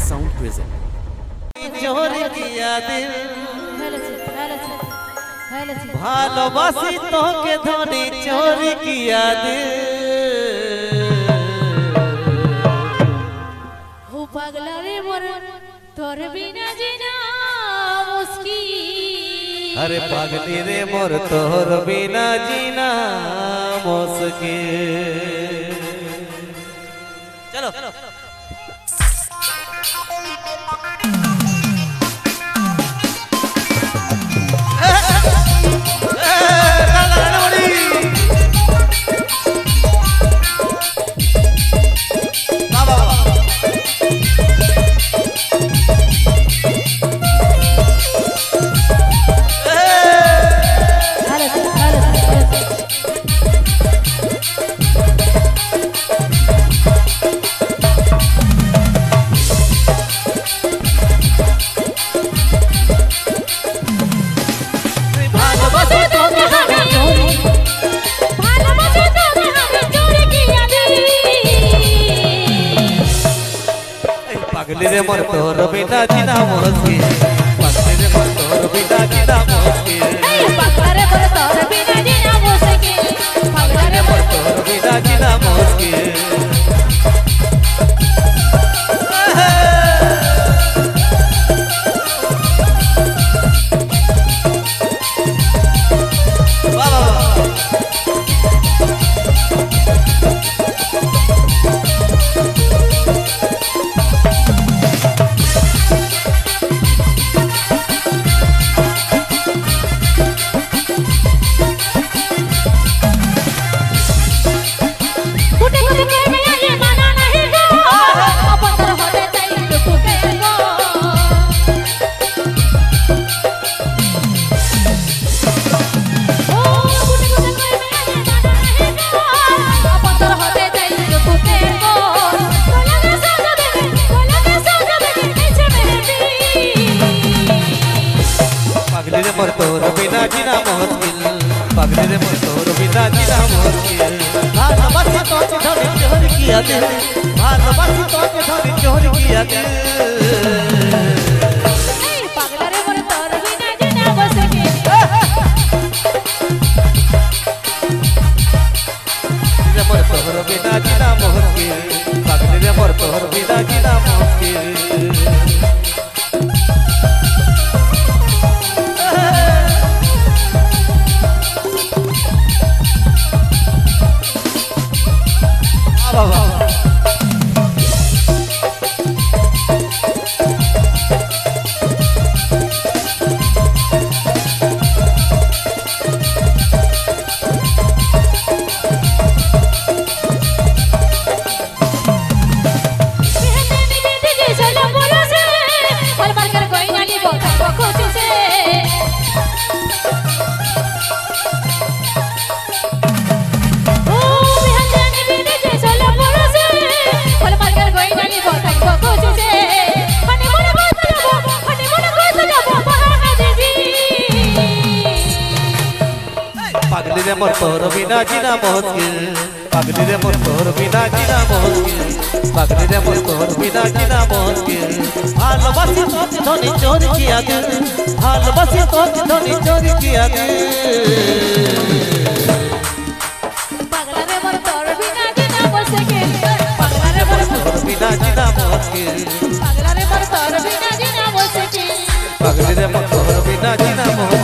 Sound present. ভালোবাসি তোকে ধনী চোরি কিয়া দিল ও পাগলা রে মোর তোর বিনা জিনা মুশকিল अरे पागली रे मोर तोर बिना जीना मुश्किल। चलो पागली रे मोर तोर बिना जीना मुश्किल पागली रे मोर तोर बिना जीना मुश्किल पागला रे मोर तोर बिना जीना मुश्किल पागली रे मोर तोर बिना जीना मुश्किल। पागली रे मोर तोर बिना जीना मुश्किल पागली रे मोर तोर बिना जीना मुश्किल। भालोबासी तोके धनी चोरी किया दिल भालोबासी तोके धनी चोरी किया दिल पागला रे मोर तोर बिना जीना मुश्किल रे मोर तोर बिना जीना मुश्किल पागली रे मोर तोर बिना जीना मुश्किल। पागली रे मोर तोर बिना जीना मुश्किल पागली रे मोर तोर बिना जीना मुश्किल पागली रे मोर तोर बिना जीना मुश्किल। भालोबासी तोके धनी चोरी किया दिल भालोबासी तोके धनी चोरी किया दिल पागला रे मोर तोर बिना जीना मुश्किल पागला रे मोर तोर बिना जीना मुश्किल पागला रे मोर तोर बिना जीना मुश्किल पागली रे मोर तोर बिना जीना मुश्किल।